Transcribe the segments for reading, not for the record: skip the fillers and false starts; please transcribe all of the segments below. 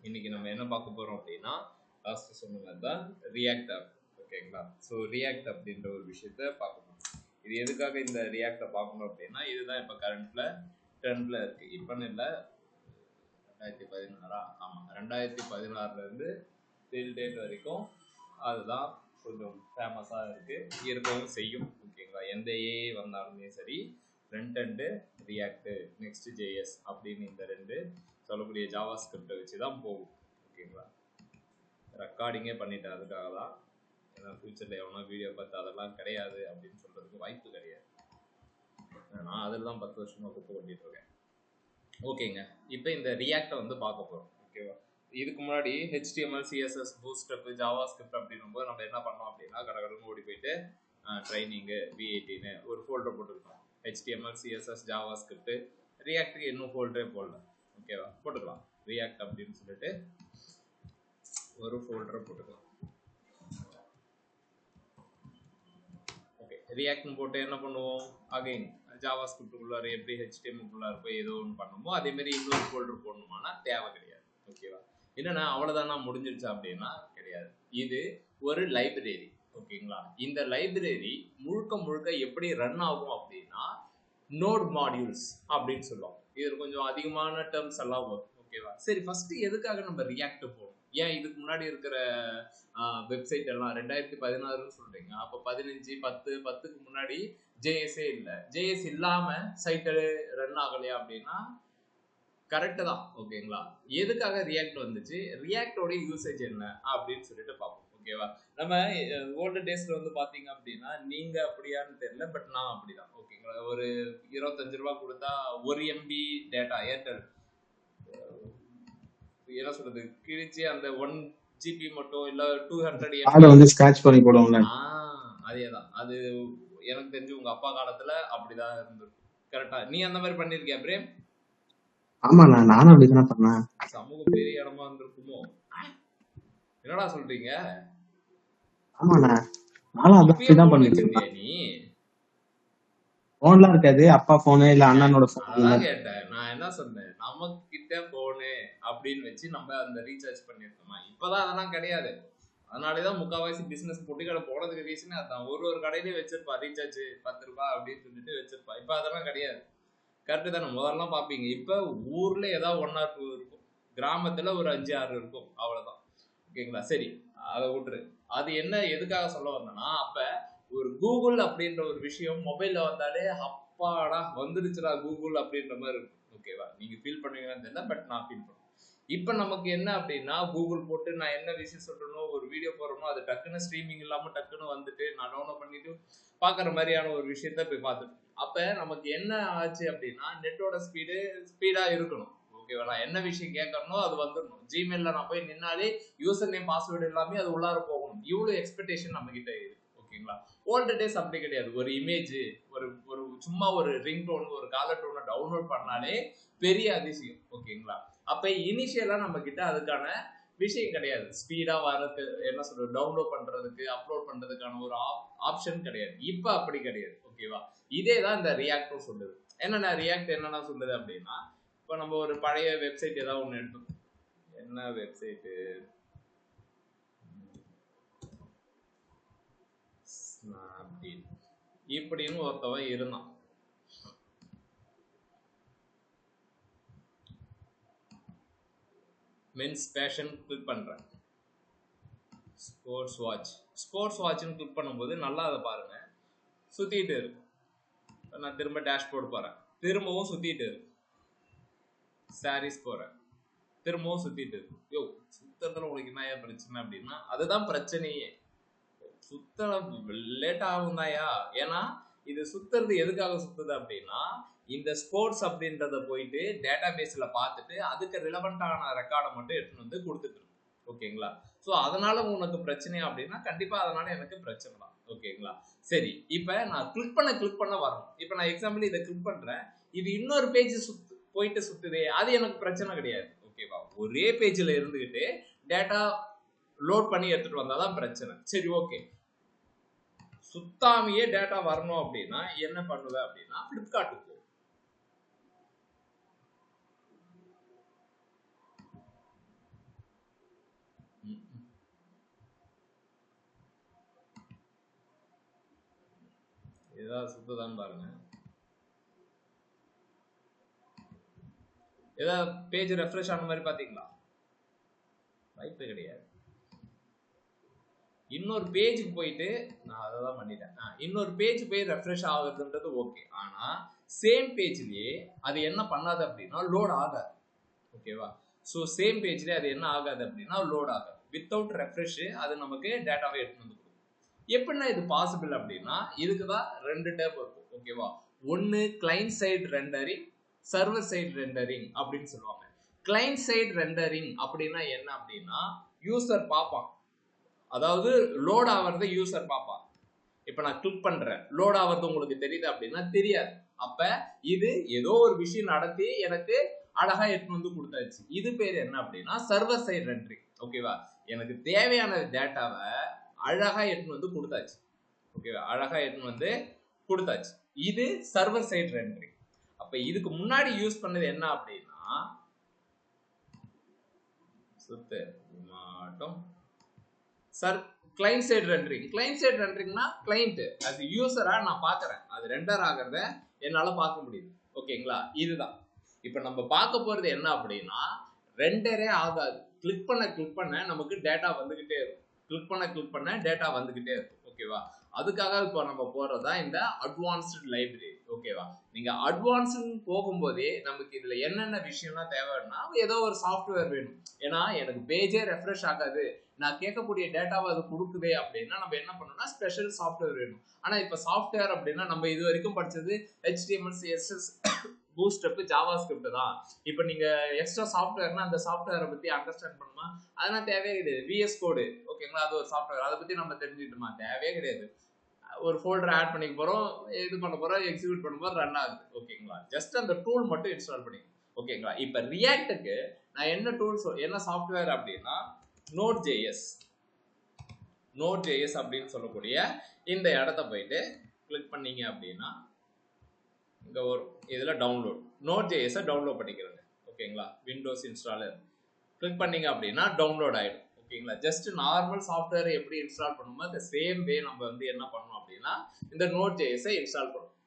இன்னைக்கு நம்ம என்ன பார்க்க போறோம் அப்படின்னா லாஸ்ட் சொன்ன மாதிரி தான் ரியாக்ட் ஆப். ஓகேங்களா? ஸோ ரியாக்ட் அப்படின்ற ஒரு விஷயத்த பார்க்கணும். இது எதுக்காக இந்த ரியாக்டை பார்க்கணும் அப்படின்னா, இதுதான் இப்போ கரண்ட்ல ட்ரெண்ட்ல இருக்கு. இப்போன்னு இல்லை, 2016 ஆமாம், 2016 டில் டேட் வரைக்கும் அதுதான் கொஞ்சம் ஃபேமஸாக இருக்கவும் செய்யும். ஓகேங்களா? எந்த ஏஐ வந்தாலுமே சரி, ஃப்ரண்ட் அண்டு ரியாக்டு நெக்ஸ்ட் ஜேஎஸ் அப்படின்னு இந்த ரெண்டு சொல்லக்கூடிய ஜாவா ஸ்கிரிப்டை வச்சு தான் போகும். ஓகேங்களா? ரெக்கார்டிங்கே பண்ணிட்டேன் அதுக்காக தான். ஏன்னா ஃபியூச்சரில் எவனா வீடியோ பார்த்து அதெல்லாம் கிடையாது அப்படின்னு சொல்கிறதுக்கு வாய்ப்பு கிடையாது. நான் அதில் தான் 10 வருஷமாக குப்பை கொட்டிட்டு இருக்கேன். ஓகேங்க, இப்போ இந்த ரியாக்டை பார்க்க போகிறோம். ஓகேவா? இதுக்கு முன்னாடி HTML, CSS, bootstrap, Java script அப்படின்னும் போது நம்ம என்ன பண்ணோம் அப்படின்னா, கடகடன்னு ஓடி போயிட்டு ட்ரைனிங்கு V18 ஒரு ஃபோல்டர் போட்டுருக்கோம். HTML, CSS, ஜாவா ஸ்கிரிப்ட், ரியாக்டுக்கு இன்னும் ஃபோல்டரே போடல. ஓகேவா? போட்டுக்கலாம். ரியாக்ட் அப்படின்னு சொல்லிட்டு ஒரு ஃபோல்டரை போட்டுக்கலாம். ஓகே, ரியாக்ட்னு போட்டு என்ன பண்ணுவோம், அகைன் ஜாவா ஸ்கிரிப்டுக்குள்ளார எப்படி HTML போய் ஏதோ ஒன்று பண்ணுமோ அதேமாரி இன்னொரு ஃபோல்டர் போடணுமானா தேவை கிடையாது. ஓகேவா? என்னன்னா அவ்வளோதானா முடிஞ்சிருச்சா அப்படின்னா கிடையாது. இது ஒரு லைப்ரரி. ஓகேங்களா? இந்த லைப்ரரி முழுக்க முழுக்க எப்படி ரன் ஆகும் அப்படின்னா, நோட் மாடியூல்ஸ் அப்படின்னு சொல்லுவோம். இது கொஞ்சம் அதிகமான டேர்ம்ஸ் எல்லாம் வரும். ஓகேவா? சரி, ஃபர்ஸ்ட் எதுக்காக நம்ம ரியாக்ட் போகணும்? ஏன் இதுக்கு முன்னாடி இருக்கிற வெப்சைட் எல்லாம் 2016 சொல்றீங்க, அப்போ 15, 10, 10க்கு முன்னாடி ஜேஎஸ்ஏ இல்லை. ஜேஎஸ் இல்லாம சைட்டு ரன் ஆகலையா அப்படின்னா கரெக்டு தான். ஓகேங்களா? எதுக்காக ரியாக்ட் வந்துச்சு, ரியாக்டோட யூசேஜ் என்ன அப்படின்னு சொல்லிட்டு பார்ப்போம். ஓகேவா? நம்ம ஓல்டு டேஸ்ல பாத்தீங்க அப்படின்னா, நீங்க அப்படியான்னு தெரியல, பட் நான் அப்படிதான். ஓகேங்களா? ஒரு 25 ரூபா கொடுத்தா 1 MB டேட்டா, ஏர்டெல் என்ன சொல்றது, கிழிச்சு அந்த 1 GB மட்டும் இல்ல 200 MB ஸ்கிராட்ச் பண்ணி போடுவாங்க. அதேதான். அது எனக்கு தெரிஞ்சு உங்க அப்பா காலத்துல அப்படிதான் இருந்திருக்கும். கரெக்டா? நீ அந்த மாதிரி பண்ணிருக்கியா பிரேம்? ஆமாண்ணா, நானும் அப்படிதான் பண்ணேன். சமூகம் பெரிய இடமா இருந்திருக்குமோ? என்னடா சொல்றீங்க? ஆமாண்ணா, நானும் அப்படிதான் பண்ணிருக்கேன். நீ போன்லாம் இருக்காது, அப்பா போனு இல்ல அண்ணனோட போன். அதான் கேட்டேன். நான் என்ன சொன்னேன், நம்ம கிட்ட போனு அப்படின்னு வச்சு நம்ம அந்த ரீசார்ஜ் பண்ணிருக்கோமா? இப்பதான் அதெல்லாம் கிடையாது. அதனாலதான் முக்காவாசி பிசினஸ் பொட்டி கடை போனதுக்கு ரீசனே அதான். ஒரு கடையிலேயே வச்சிருப்பா ரீசார்ஜ் 10 ரூபாய் அப்படின்னு சொல்லிட்டு வச்சிருப்பா. இப்ப அதெல்லாம் கிடையாது. கரெக்டு தானே? முதல்லாம் பாப்பீங்க. இப்ப ஊர்ல ஏதாவது 1 or 2 இருக்கும், கிராமத்துல ஒரு 5, 6 இருக்கும், அவ்வளவுதான். ஓகேங்களா? சரி, அதை விட்டுரு. அது என்ன எதுக்காக சொல்ல வந்தேன்னா, அப்ப ஒரு கூகுள் அப்படின்ற ஒரு விஷயம் மொபைல்ல வந்தாலே அப்பாடா வந்துருச்சுடா கூகுள் அப்படின்ற மாதிரி இருக்கும். ஓகேவா? நீங்க ஃபீல் பண்ணுவீங்கன்னு தெரியல, பட் நான் ஃபீல் பண்ணுவேன். இப்ப நமக்கு என்ன அப்படின்னா, கூகுள் போட்டு நான் என்ன விஷயம் சொல்றேனோ, ஒரு வீடியோ போடுறோமோ, அது டக்குன்னு ஸ்ட்ரீமிங் இல்லாம டக்குன்னு வந்துட்டு நான் டவுன்லோட் பண்ணிட்டு பாக்குற மாதிரியான ஒரு விஷயத்த போய் பார்த்துட்டு, அப்ப நமக்கு என்ன ஆச்சு அப்படின்னா, நெட்டோட ஸ்பீடா இருக்கணும். ஓகேவா? நான் என்ன விஷயம் கேட்கறனோ அது வந்துடணும். ஜிமெயில்ல நான் போய் நின்னாலே யூசர் நேம் பாஸ்வேர்டு எல்லாமே அது உள்ளார போகணும். இவ்வளவு எக்ஸ்பெக்டேஷன் நம்ம கிட்ட இருக்கு. ஓகேங்களா? ஓல்டு டேஸ் அப்படி கிடையாது. ஒரு இமேஜ், ஒரு சும்மா ஒரு ரிங் டோன், ஒரு காலர் டோனை டவுன்லோட் பண்ணாலே பெரிய அதிசயம். ஓகேங்களா? அப்ப இனிஷியலா நம்ம கிட்ட அதுக்கான விஷயம் கிடையாது. ஸ்பீடா வரது, என்ன சொல்றது, டவுன்லோட் பண்றதுக்கு, அப்லோட் பண்றதுக்கான ஒரு ஆப்ஷன் கிடையாது. இப்ப அப்படி கிடையாது. ஓகேவா? இதே தான் இந்த ரியாக்டும் சொல்லுது. என்னன்னா ரியாக்ட் என்னன்னா சொல்லுது அப்படின்னா, இப்போ நம்ம ஒரு பழைய வெப்சைட் ஏதாவது ஒன்று எடுத்தோம். என்ன வெப்சைட்டு, ஸ்னாப்டீல் இப்படின்னு ஒருத்தவன் இருந்தான். மென்ஸ் ஃபேஷன் கிளிக் பண்றேன். ஸ்போர்ட்ஸ் வாட்ச்னு கிளிக் பண்ணும்போது நல்லா அதை பாருங்க, சுத்திட்டு இருக்கு. நான் திரும்ப டேஷ்போர்டு போறேன், திரும்பவும் சுத்திட்டு இருக்கு. சாரீஸ் போறேன், திரும்பவும் சுத்திட்டு இருக்கு. யோ, சுத்தத்துல உங்களுக்கு என்ன பிரச்சனை அப்படின்னா, அதுதான் பிரச்சனையே. சுத்த லேட் ஆகும் தாயா. ஏன்னா இது சுத்துறது எதுக்காக சுத்துது அப்படின்னா, இந்த ஸ்போர்ட்ஸ் அப்படின்றத போயிட்டு டேட்டா பேஸ்ல பார்த்துட்டு அதுக்கு ரிலவெண்டான ரெக்கார்டை மட்டும் எடுத்துட்டு வந்து கொடுத்துட்டு இருக்கு. ஓகேங்களா? ஸோ அதனால உனக்கு பிரச்சனை அப்படின்னா கண்டிப்பா அதனால எனக்கு பிரச்சனை தான். ஓகேங்களா? சரி, இப்ப நான் கிளிக் பண்ண வரணும். இப்ப நான் எக்ஸாம்பிள் இதை கிளிக் பண்றேன், இது இன்னொரு பேஜ் போயிட்டு சுத்துதே, அது எனக்கு பிரச்சனை கிடையாது. ஓகேவா? ஒரே பேஜ்ல இருந்துகிட்டு டேட்டா லோட் பண்ணி எடுத்துட்டு வந்தாதான் பிரச்சனை. சரி, ஓகே. சுத்தாமையே டேட்டா வரணும் அப்படின்னா என்ன பண்ணுவ அப்படின்னா, பிளிப்கார்ட்டுக்கு போ. ம். ஏதாவது சுத்ததான் பாருங்க. ஏதாவது பேஜ் ரெஃப்ரெஷ் ஆன மாதிரி பாத்தீங்களா? வாய்ப்பே கிடையாது. இன்னொரு பேஜுக்கு போயிட்டு நான் அதை தான் பண்ணிட்டேன். இன்னொரு பேஜ் போய் ரெஃப்ரெஷ் ஆகுதுன்றது ஓகே. ஆனா சேம் பேஜ்லயே அது என்ன பண்ணாது அப்படின்னா லோட் ஆகாது. ஓகேவா? ஸோ சேம் பேஜ்லேயே அது என்ன ஆகாது அப்படின்னா லோட் ஆகாது. வித்தவுட் ரெஃப்ரெஷ் அது நமக்கு டேட்டாவை எடுத்து வந்து கொடுக்கும். எப்படின்னா இது பாசிபிள் அப்படின்னா இதுக்கு தான் 2 டேப் இருக்கும். ஓகேவா? ஒன்று client side rendering, server side rendering அப்படின்னு சொல்லுவாங்க. கிளைண்ட் சைடு ரெண்டரிங் அப்படின்னா என்ன அப்படின்னா யூசர் பார்ப்பான், அதாவது லோட் ஆகிறது யூசர் பார்ப்பான். இப்போ நான் கிளிக் பண்றேன், லோட் ஆகிறது உங்களுக்கு தெரியுது அப்படின்னா தெரியாது. அப்ப இது ஏதோ ஒரு விஷயம் நடத்தி எனக்கு அழகா எடுத்து வந்து கொடுத்தாச்சு. இது பேர் என்ன அப்படின்னா சர்வர் சைடு ரெண்டரிங். ஓகேவா? எனக்கு தேவையான டேட்டாவை அழகா எடுத்து வந்து கொடுத்தாச்சு. ஓகேவா? அழகா எடுத்து வந்து கொடுத்தாச்சு. இது சர்வர் சைடு ரெண்டரிங். அப்ப இதுக்கு முன்னாடி யூஸ் பண்ணது என்ன அப்படின்னா client side rendering. Client side ரெண்டரிங்னா கிளைண்ட் அது யூசரா நான் பாக்குறேன், அது ரெண்டர் ஆகிறத என்னால பார்க்க முடியுது. ஓகேங்களா? இதுதான் இப்ப நம்ம பார்க்க போறது என்ன அப்படின்னா ரெண்டரே ஆகாது. கிளிக் பண்ண நமக்கு டேட்டா வந்துகிட்டே இருக்கும். கிளிக் பண்ண டேட்டா வந்துகிட்டே இருக்கும். ஓகேவா? அதுக்காக இப்போ நம்ம போறதா இந்த அட்வான்ஸ்டு லைப்ரரி. ஓகேவா? நீங்க அட்வான்ஸ்டு போகும்போதே நமக்கு இதுல என்னென்ன விஷயம்லாம் தேவைன்னா ஏதோ ஒரு சாஃப்ட்வேர் வேணும். ஏன்னா எனக்கு பேஜே ரெஃப்ரெஷ் ஆகாது, நான் கேட்கக்கூடிய டேட்டாவை அது கொடுக்குதே அப்படின்னா நம்ம என்ன பண்ணணும்னா ஸ்பெஷல் சாஃப்ட்வேர் வேணும். ஆனா இப்ப சாஃப்ட்வேர் அப்படின்னா நம்ம இது வரைக்கும் படிச்சது HTML, CSS, பூட்ஸ்ட்ராப், ஜாவாஸ்கிரிப்ட் தான். இப்போ நீங்க எக்ஸ்ட்ரா சாஃப்ட்வேர்னா அந்த சாஃப்ட்வேரை பத்தி அண்டர்ஸ்டாண்ட் பண்ணுமா? அதெல்லாம் தேவையே கிடையாது. VS கோடு ஓகேங்களா, அது ஒரு சாஃப்ட்வேர், அதை பத்தி நம்ம தெரிஞ்சுக்கிட்டோமா? தேவையே கிடையாது. ஒரு ஃபோல்டர் ஆட் பண்ணிக்க போறோம், இது பண்ண போறோம், எக்ஸிக்யூட் பண்ண போறோம், ரன் ஆகுது. ஓகேங்களா? ஜஸ்ட் அந்த டூல் மட்டும் இன்ஸ்டால் பண்ணிக்கணும். ஓகேங்களா? இப்போ ரியாக்டுக்கு நான் என்ன டூல்ஸ் என்ன சாஃப்ட்வேர் அப்படின்னா Node.js அப்படின்னு சொல்லக்கூடிய இந்த இடத்த போயிட்டு கிளிக் பண்ணீங்க அப்படின்னா இங்க வரும். இதுல டவுன்லோட் Node.js டவுன்லோட் பண்ணிக்கிறது. ஓகேங்களா? விண்டோஸ் இன்ஸ்டாலர் கிளிக் பண்ணீங்க அப்படின்னா டவுன்லோட் ஆயிடும். ஓகேங்களா? ஜஸ்ட் நார்மல் சாஃப்ட்வேர் எப்படி இன்ஸ்டால் பண்ணுமோ அந்த சேம் வே நம்ம வந்து என்ன பண்ணணும் அப்படின்னா இந்த Node.js இன்ஸ்டால் பண்ணணும்.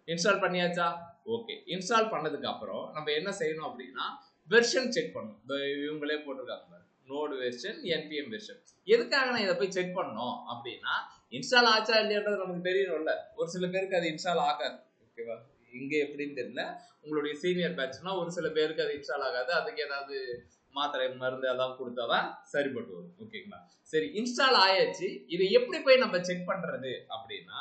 இன்ஸ்டால் பண்ணியாச்சா? ஓகே. இன்ஸ்டால் பண்ணதுக்கு அப்புறம் நம்ம என்ன செய்யணும் அப்படின்னா வெர்ஷன் செக் பண்ணணும். இவங்களே போட்டிருக்காங்க நோடு வெர்ஷன், npm வெர்ஷன். எதுக்காக நான் இதை போய் செக் பண்ணணும் அப்படின்னா இன்ஸ்டால் ஆச்சா இல்லையான்றது நமக்கு தெரியணும்ல. ஒரு சில பேருக்கு அது இன்ஸ்டால் ஆகாது. ஓகேவா? இங்க எப்படின்னு தெரியல, உங்களுடைய சீனியர் பேட்ச்னா ஒரு சில பேருக்கு அது இன்ஸ்டால் ஆகாது. அதுக்கு ஏதாவது மாத்திரை மருந்து எல்லாம் கொடுத்தாதான் சரிப்பட்டு வரும். ஓகேங்களா? சரி, இன்ஸ்டால் ஆயாச்சு. இதை எப்படி போய் நம்ம செக் பண்றது அப்படின்னா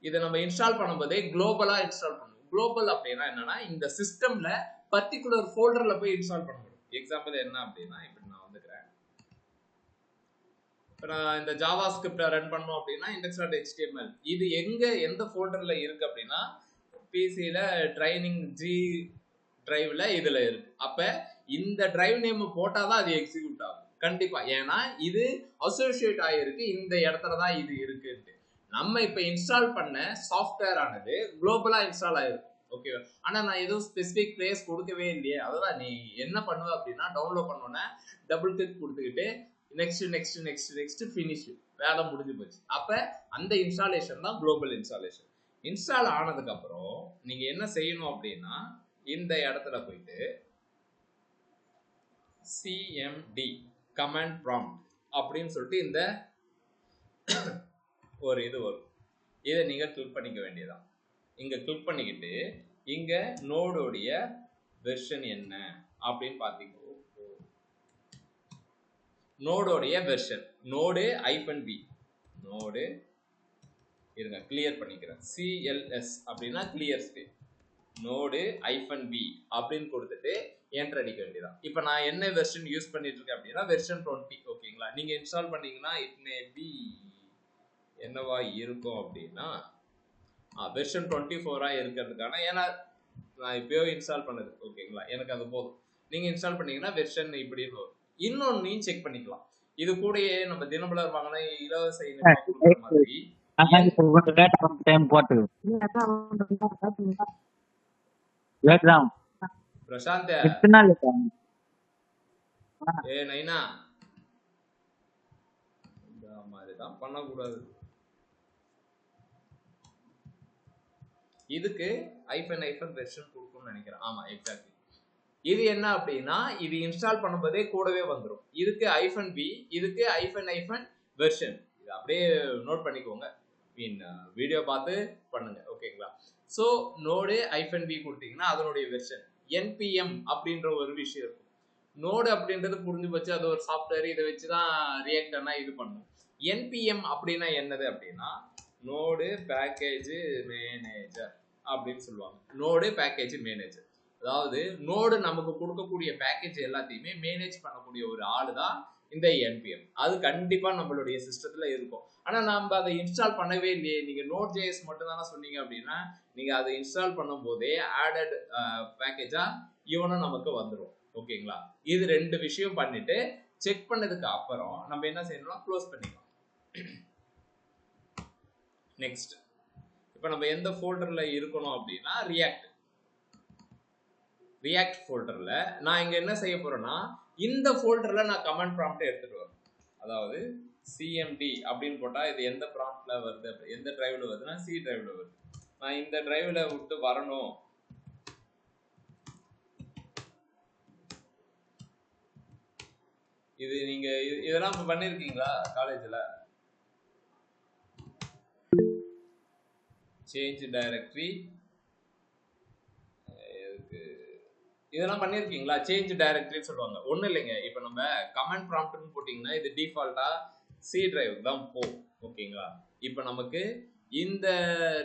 இதை நம்ம இன்ஸ்டால் பண்ணும்போதே குளோபலா இன்ஸ்டால் பண்ணணும். குளோபல் அப்படின்னா என்னன்னா இந்த சிஸ்டம்ல பர்டிகுலர் ஃபோல்டர்ல போய் இன்ஸ்டால் பண்ண முடியும். எக்ஸாம்பிள் என்ன அப்படின்னா இப்படி நான் வந்துக்கிறேன். இப்போ நான் இந்த ஜாவாஸ்கிரிப்டை ரன் பண்ணோம் அப்படின்னா index.html இது எந்த ஃபோல்டர்ல இருக்கு அப்படின்னா பிசியில ட்ரைனிங் ஜி டிரைவ்ல இதுல இருக்கு. அப்ப இந்த டிரைவ் நேம் போட்டாதான் அது எக்ஸிக்யூட் ஆகும் கண்டிப்பா. ஏன்னா இது அசோசியேட் ஆகிருக்கு, இந்த இடத்துல தான் இது இருக்குன்ட்டு. நம்ம இப்ப இன்ஸ்டால் பண்ண சாஃப்ட்வேர் ஆனது குளோபலா இன்ஸ்டால் ஆயிருக்கு. ஓகேவா? ஆனா நான் எதுவும் ஸ்பெசிபிக் பிளேஸ் கொடுக்கவே இல்லையே. அதான் நீ என்ன பண்ணுவ அப்படின்னா டவுன்லோட் பண்ணோன்னே டபுள் கிளிக் கொடுத்துக்கிட்டு நெக்ஸ்ட் ஃபினிஷ், வேலை முடிஞ்சு போச்சு. அப்ப அந்த இன்ஸ்டாலேஷன் தான் குளோபல் இன்ஸ்டாலேஷன். இன்ஸ்டால் ஆனதுக்கு அப்புறம் நீங்க என்ன செய்யணும் அப்படின்னா இந்த இடத்துல போயிட்டு cmd கமாண்ட் ப்ராம்ப்ட் அப்படின்னு சொல்லிட்டு இந்த ஒரு இது வரும். இதை நீங்க கிளிக் பண்ணிக்க வேண்டியதான். இங்க கிளிக் பண்ணிக்கிட்டு இங்க நோடோடைய வெர்ஷன் என்ன அப்படின்னு பாத்தீங்க. நோடோடைய வெர்ஷன் நோடு -b நோடு இருங்க கிளியர் பண்ணிக்கிறேன். CLS அப்படின்னா கிளியர் ஸ்பேஸ், நோடு -b அப்படின்னு கொடுத்துட்டு என்டர் அடிக்க வேண்டியதான். இப்போ நான் என்ன வெர்ஷன் யூஸ் பண்ணிட்டு இருக்கேன் அப்படின்னா வெர்ஷன் 20. ஓகேங்களா? நீங்க இன்ஸ்டால் பண்ணீங்கன்னா இட் மே பி என்னவா இருக்கும் அப்படின்னா வெர்ஷன் 24 இருக்கிறதுக்கான, ஏன்னா நான் இப்பயோ இன்ஸ்டால் பண்ணது. ஓகேங்களா? எனக்கு அது போதும். நீங்க இன்ஸ்டால் பண்ணீங்கன்னா வெர்ஷன் இப்படின்னு வரும். இன்னொன்னையும் செக் பண்ணிக்கலாம். இது கூடயே நம்ம தினமலர் வாங்கின இலவச மாதிரி பிரசாந்த் நைனா அதான் பண்ணக்கூடாது. இதுக்கு ஐஃபன் வெர்ஷன் கொடுக்கும்னு நினைக்கிறேன். ஆமா, எக்ஸாக்ட்லி. இது என்ன அப்படின்னா, இது இன்ஸ்டால் பண்ணும்போதே கூடவே வந்துடும். இதுக்கு -v, இதுக்கு ஐஃபன் வெர்ஷன். இது அப்படியே நோட் பண்ணிக்கோங்க. மீன் வீடியோ பார்த்து பண்ணுங்க, ஓகேங்களா? ஸோ நோடு -v கொடுத்தீங்கன்னா அதனுடைய வெர்ஷன் npm அப்படின்ற ஒரு விஷயம் இருக்கும். நோடு அப்படின்றது புரிஞ்சு போச்சு, அது ஒரு சாஃப்ட்வேர். இதை வச்சு தான் ரியாக்டர்னா இது பண்ணும். npm அப்படின்னா என்னது அப்படின்னா, நோடு பேக்கேஜ் மேனேஜர் அப்படின்னு சொல்லுவாங்க. நோடு பேக்கேஜ் மேனேஜர், அதாவது நோடு நமக்கு கொடுக்கக்கூடிய பேக்கேஜ் எல்லாத்தையுமே மேனேஜ் பண்ணக்கூடிய ஒரு ஆளு தான் இந்த npm. அது கண்டிப்பா நம்மளுடைய சிஸ்டத்துல இருக்கும். ஆனா நம்ம அதை இன்ஸ்டால் பண்ணவே இல்லையே. நீங்க Node.js மட்டும் தானே சொன்னீங்க அப்படின்னா, நீங்க அதை இன்ஸ்டால் பண்ணும் போதே ஆடட் பேக்கேஜா இவனும் நமக்கு வந்துடும், ஓகேங்களா? இது ரெண்டு விஷயம் பண்ணிட்டு செக் பண்ணதுக்கு அப்புறம் நம்ம என்ன செய்யணும்னா க்ளோஸ் பண்ணிக்கலாம். நெக்ஸ்ட், இப்போ நம்ம எந்த ஃபோல்டர்ல இருக்கணும் அப்படின்னா ரியாக்ட் ஃபோல்டர்ல நான் இங்க என்ன செய்ய போறேன்னா, இந்த ஃபோல்டர்ல நான் கமாண்ட் ப்ராம்ப்ட் எடுத்துட்டு வரேன். அதாவது cmd அப்படின்னு போட்டா இது எந்த ப்ராம்ப்ட்ல வருது, எந்த டிரைவ்ல வருதுன்னா சி டிரைவ்ல வருது. நான் இந்த டிரைவ்ல விட்டு வரணும். இது நீங்க இதெல்லாம் பண்ணிருக்கீங்களா காலேஜ்ல? சேஞ்ச் டைரக்டரி இதெல்லாம் பண்ணிருக்கீங்களா? சேஞ்ச் டைரக்டரின்னு சொல்லுவாங்க. ஒன்றும் இல்லைங்க, இப்போ நம்ம கமாண்ட் ப்ராம்ப்ட்னு போட்டிங்கன்னா இது டிஃபால்ட்டா சி டிரைவ் தான் போகும், ஓகேங்களா? இப்போ நமக்கு இந்த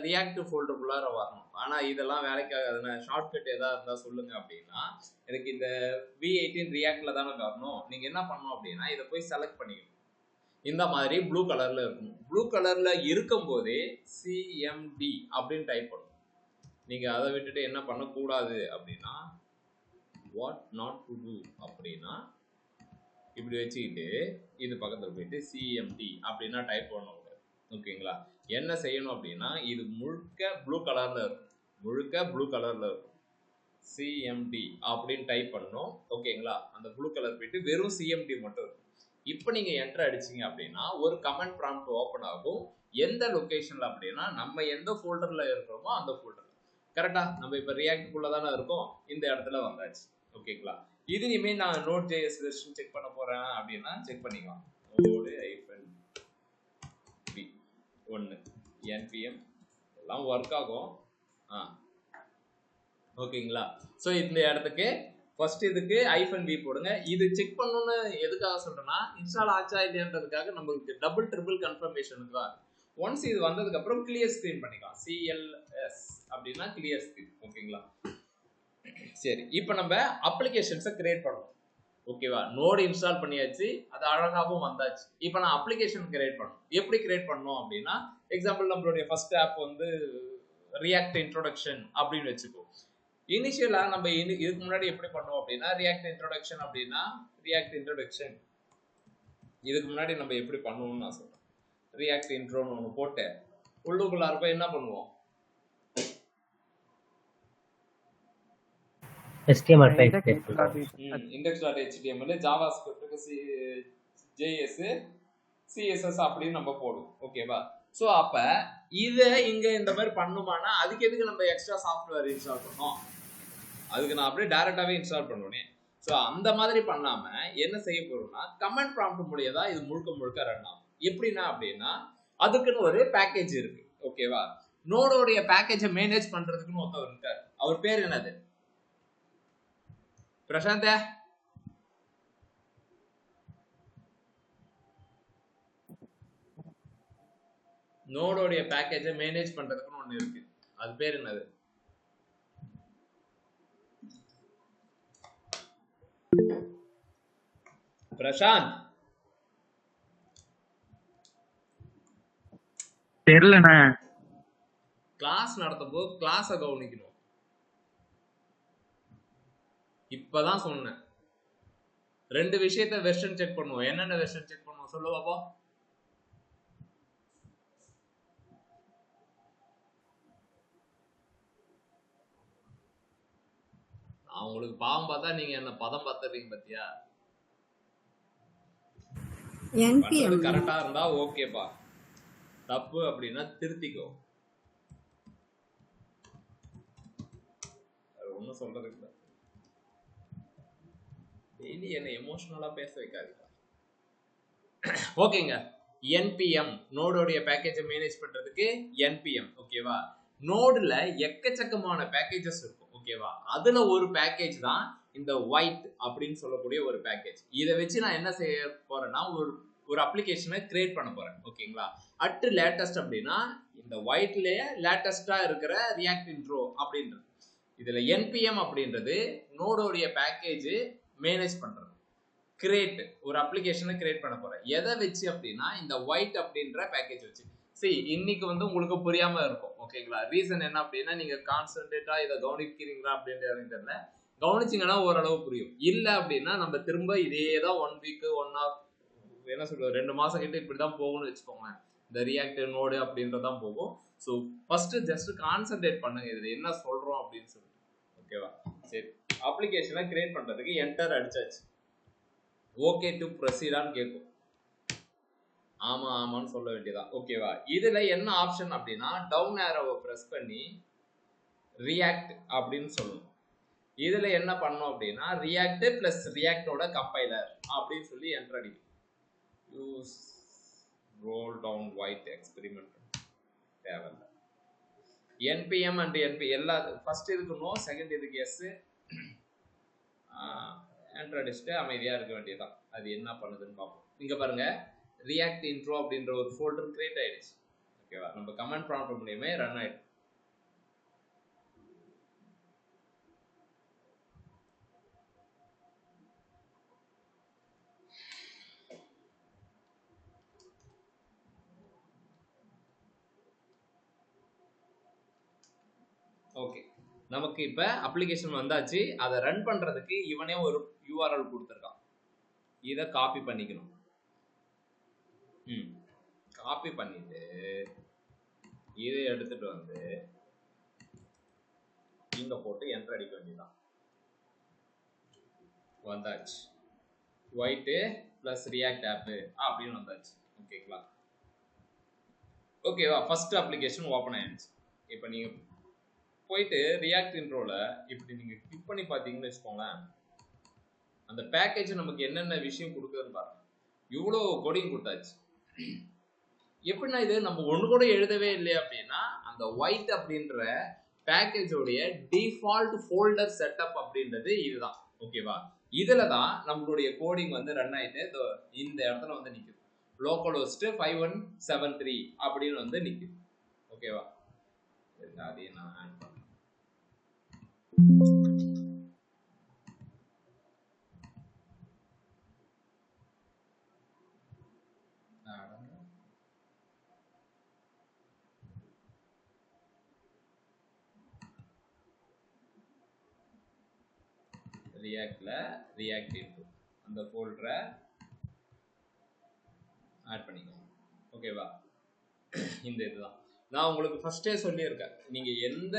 ரியாக்டிவ் ஃபோல்டருக்குள்ளார வரணும். ஆனால் இதெல்லாம் வேலைக்காகாதுன்னா ஷார்ட்கட் எதாவது இருந்தால் சொல்லுங்க அப்படின்னா, எனக்கு இந்த V18 ரியாக்டில் தானே வரணும். நீங்கள் என்ன பண்ணணும் அப்படின்னா, இதை போய் செலக்ட் பண்ணிக்கணும். இந்த மாதிரி ப்ளூ கலரில் இருக்கணும். ப்ளூ கலரில் இருக்கும் போதே CMD அப்படின்னு டைப் பண்ணணும். நீங்கள் அதை விட்டுட்டு என்ன பண்ணக்கூடாது அப்படின்னா, வாட் நாட் டு டூ அப்படின்னா இப்படி வச்சுக்கிட்டு இது பக்கத்தில் போயிட்டு CMD அப்படின்னா டைப் பண்ணணும், ஓகேங்களா? என்ன செய்யணும் அப்படின்னா, இது முழுக்க ப்ளூ கலர்ல இருக்கும். CMD அப்படின்னு டைப் பண்ணணும், ஓகேங்களா? அந்த ப்ளூ கலர் போயிட்டு வெறும் CMD மட்டும் இருக்கும். இப்போ நீங்க என்டர் அடிச்சீங்க அப்படின்னா ஒரு கமெண்ட் ப்ராம்ப்ட் ஓப்பன் ஆகும். எந்த லொகேஷன்ல அப்படின்னா, நம்ம எந்த ஃபோல்டர்ல இருக்கிறோமோ அந்த ஃபோல்டர். கரெக்டா? நம்ம இப்போ ரியாக்ட்குள்ள தானே இருக்கோம், இந்த இடத்துல வந்தாச்சு, ஓகேங்களா? இது இனிமே நான் Node.js வெர்ஷன் செக் பண்ண போறேன் அப்படின்னா செக் பண்ணிக்கலாம். நோடு -v 1 npm எல்லாம் ஒர்க் ஆகும், ஓகேங்களா? ஸோ இந்த இடத்துக்கு ஃபர்ஸ்ட் இதுக்கு -v போடுங்க. இது செக் பண்ணணும்னு எதுக்காக சொல்றேன்னா, இன்ஸ்டால் ஆச்சா இல்லையான்றதுக்காக நம்மளுக்கு டபுள் ட்ரிபிள் கன்ஃபர்மேஷனுக்கு தான். ஒன்ஸ் இது வந்ததுக்கு அப்புறம் கிளியர் ஸ்கிரீன் பண்ணிக்கலாம். CLS அப்படின்னா கிளியர் ஸ்கிரீன், ஓகேங்களா? சரி, இப்போ நம்ம அப்ளிகேஷன்ஸை கிரியேட் பண்ணணும், ஓகேவா? நோடு இன்ஸ்டால் பண்ணியாச்சு, அது அழகாகவும் வந்தாச்சு. இப்போ நான் அப்ளிகேஷன் கிரியேட் பண்ணணும். எப்படி கிரியேட் பண்ணணும் அப்படின்னா, எக்ஸாம்பிள் நம்மளுடைய ஃபர்ஸ்ட் ஆப் வந்து ரியாக்ட் இன்ட்ரோடக்ஷன் அப்படின்னு வச்சுக்கோ. இனிஷியலா நம்ம இதுக்கு முன்னாடி எப்படி பண்ணுவோம் அப்படின்னா, ரியாக்ட் இன்ட்ரோடக்ஷன் இதுக்கு முன்னாடி நம்ம எப்படி பண்ணுவோம்னு நான் சொல்றேன். ரியாக்ட் இன்ட்ரோன்னு ஒன்று போட்டு உள்ளுக்குள்ள இருப்ப என்ன பண்ணுவோம், index.html ஜாவாஸ்கிரிப்ட்க்கு JS CSS அப்படின்னு நம்ம போடுவோம், ஓகேவா? ஸோ அப்ப இதை இங்க இந்த மாதிரி பண்ணுமானா அதுக்கு எதுக்கு நம்ம எக்ஸ்ட்ரா சாஃப்ட்வேர் இன்ஸ்டால் பண்ணோம்? அதுக்கு நான் அப்படியே டைரக்டாவே இன்ஸ்டால் பண்ணுவேன். ஸோ அந்த மாதிரி பண்ணாம என்ன செய்ய போறோம்னா, கமெண்ட் ப்ராம்ப்ட் மூலியமா இது முழுக்க ரன் ஆகும். எப்படின்னா அப்படின்னா, அதுக்குன்னு ஒரு பேக்கேஜ் இருக்கு, ஓகேவா? நோடோடைய பேக்கேஜை மேனேஜ் பண்றதுக்குன்னு ஒருத்தவர் இருக்காரு. அவர் பேர் என்னது? பிரசாந்த, நோடோடைய பேக்கேஜை மேனேஜ் பண்றதுக்குன்னு ஒண்ணு இருக்கு. அது பேர் என்னது? பிரசாந்த், தெரியலண்ணா. கிளாஸ் நடத்தும் போது கிளாஸை கவனிக்கணும். இப்பதான் சொன்னேன், ரெண்டு விஷயத்த வெர்ஷன் செக் பண்ணுவோம். என்னென்ன வெர்ஷன் செக் பண்ணுவோம் சொல்லு பாப்பா. நான் உங்களுக்கு பாவம் பார்த்தா நீங்க என்ன பதம் பார்த்துறீங்க பத்தியா? பண்றது என்பிஎம் கரெக்டா இருந்தா ஓகேப்பா, தப்பு அப்படின்னா திருத்திக்கோ. அது ஒன்றும் சொல்றதுக்கு இல்லை. டெய்லி என்ன எமோஷனலா பேச வைக்காதீங்க. ஓகேங்க. என்பிஎம் நோடோடைய பேக்கேஜை மேனேஜ் பண்றதுக்கு என்பிஎம். ஓகேவா? நோடுல எக்கச்சக்கமான பேக்கேஜஸ் இருக்கும். ஓகேவா? அதுல ஒரு பேக்கேஜ் தான் இந்த ஒயிட் அப்படின்னு சொல்லக்கூடிய ஒரு பேக்கேஜ். இதை வச்சு நான் என்ன செய்ய போறேன்னா ஒரு அப்ளிகேஷனை கிரியேட் பண்ண போறேன். ஓகேங்களா? அட் லேட்டஸ்ட் அப்படின்னா இந்த ஒயிட்லயே லேட்டஸ்டா இருக்கிற ரியாக்ட் இன்ட்ரோ அப்படின்றது. இதுல என்பிஎம் அப்படின்றது நோடோடைய பேக்கேஜ் மேனேஜ் பண்றது. கிரியேட் ஒரு அப்ளிகேஷனை கிரியேட் பண்ண போறேன். எதை வச்சு அப்படின்னா இந்த ஒயிட் அப்படின்ற பேக்கேஜ் வச்சு. சரி, இன்னைக்கு உங்களுக்கு புரியாம இருக்கும். ஓகேங்களா? ரீசன் என்ன அப்படின்னா நீங்க கான்சென்ட்ரேட்டா இதை கவனிக்கிறீங்களா அப்படின்றது எனக்கு தெரியல. கவனிச்சிங்கன்னா ஓரளவு புரியும். இல்ல அப்படின்னா நம்ம திரும்ப இதே தான் 1 வீக் 1 ஹவர் என்ன சொல்றது 2 மாசம் கிட்ட இப்படிதான் போகும்னு வச்சுக்கோங்க. இந்த ரியாக்ட் நோடு அப்படின்றதான் போகும். ஸோ ஃபர்ஸ்ட் ஜஸ்ட் கான்சென்ட்ரேட் பண்ணுங்க இதுல என்ன சொல்றோம் அப்படின்னு சொல்லிட்டு. ஓகேவா? சரி, அப்ளிகேஷனை கிரியேட் பண்றதுக்கு என்டர் அடிச்சாச்சு. ஓகே டு ப்ரொசீடான்னு கேட்கும். ஆமா ஆமான்னு சொல்ல வேண்டியதான். ஓகேவா? இதுல என்ன ஆப்ஷன் அப்படின்னா டவுன் ஏரோவை பிரஸ் பண்ணி ரியாக்ட் அப்படின்னு சொல்லணும். இதுல என்ன பண்ணோம் அப்படின்னா ரியாக்ட் பிளஸ் ரியாக்டோட கம்பைலர் அப்படின்னு சொல்லி என்டர் அடிக்கும். Use roll down white experiment தேவையில்லை. என்பிஎம் அண்ட் என்பி எல்லா ஃபர்ஸ்ட் இதுக்கு நோ, செகண்ட் இதுக்கு எஸ். என்டர் அடிச்சுட்டு அமைதியா இருக்க வேண்டியதான். அது என்ன பண்ணுதுன்னு பார்ப்போம். இங்க பாருங்க, ரியாக்ட் இன்ட்ரோ அப்படின்ற ஒரு ஃபோல்டர் கிரியேட் ஆயிடுச்சு. ஓகேவா? நம்ம கமெண்ட் ப்ராம்ப்ட் மூலியமே ரன் ஆயிடும். ஓகே, நமக்கு இப்ப அப்ளிகேஷன் வந்தாச்சு. அதை ரன் பண்றதுக்கு இவனே ஒரு URL கொடுத்துருக்கான். இதை காப்பி பண்ணிக்கணும். காப்பி பண்ணிட்டு இதை எடுத்துட்டு வந்து இங்க போட்டு என்டர் அடிக்க வேண்டியதான். வந்தாச்சு. ஒயிட் பிளஸ் ரியாக்ட் ஆப் அப்படின்னு வந்தாச்சு. ஓகேங்களா? ஓகேவா? ஃபர்ஸ்ட் அப்ளிகேஷன் ஓப்பன் ஆயிடுச்சு. இப்போ நீங்க போயிட்டு ரியாக்ட் இன்ட்ரோல இப்படி நீங்க கிளிக் பண்ணி பார்த்தீங்கன்னு வச்சுக்கோங்களேன், அந்த பேக்கேஜ் நமக்கு என்னென்ன விஷயம் கொடுக்குதுன்னு பாருங்க. இவ்வளோ கோடிங் கொடுத்தாச்சு. எப்படின்னா இது நம்ம ஒன்று கூட எழுதவே இல்லை அப்படின்னா அந்த ஒயிட் அப்படின்ற பேக்கேஜோடைய டிஃபால்ட் ஃபோல்டர் செட்டப் அப்படின்றது இதுதான். ஓகேவா? இதுல தான் நம்மளுடைய கோடிங் ரன் ஆயிட்டு இந்த இடத்துல நிக்குது. localhost 5173 அப்படின்னு நிக்குது. ஓகேவா? அதையும் நான் ஆட் பண்ணேன். ரியாக்ட்ல ரியாக்ட் இன்ட்ரோ அந்த ஃபோல்டரை ஆட் பண்ணிக்கோங்க. ஓகேவா? இந்த இதுதான் நான் உங்களுக்கு ஃபர்ஸ்டே சொல்லியிருக்கேன். நீங்க எந்த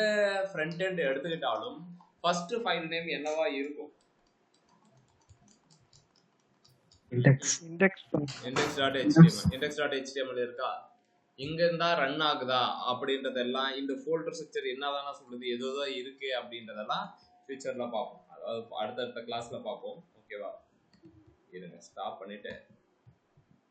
ஃப்ரண்ட் எண்ட் எடுத்துக்கிட்டாலும் ஃபர்ஸ்ட் ஃபைல் நேம் என்னவா இருக்கும்? index.html இருக்கா? இங்க இருந்தா ரன் ஆகுதா அப்படின்றதெல்லாம் இந்த ஃபோல்டர் ஸ்ட்ரக்சர் என்னதானா சொல்லுது, ஏதோ இருக்கு அப்படின்றதெல்லாம் ஃபியூச்சர்ல பார்ப்போம். அதாவது அடுத்தடுத்த கிளாஸ்ல பார்ப்போம். ஓகேவா? இருங்க, ஸ்டாப் பண்ணிட்டு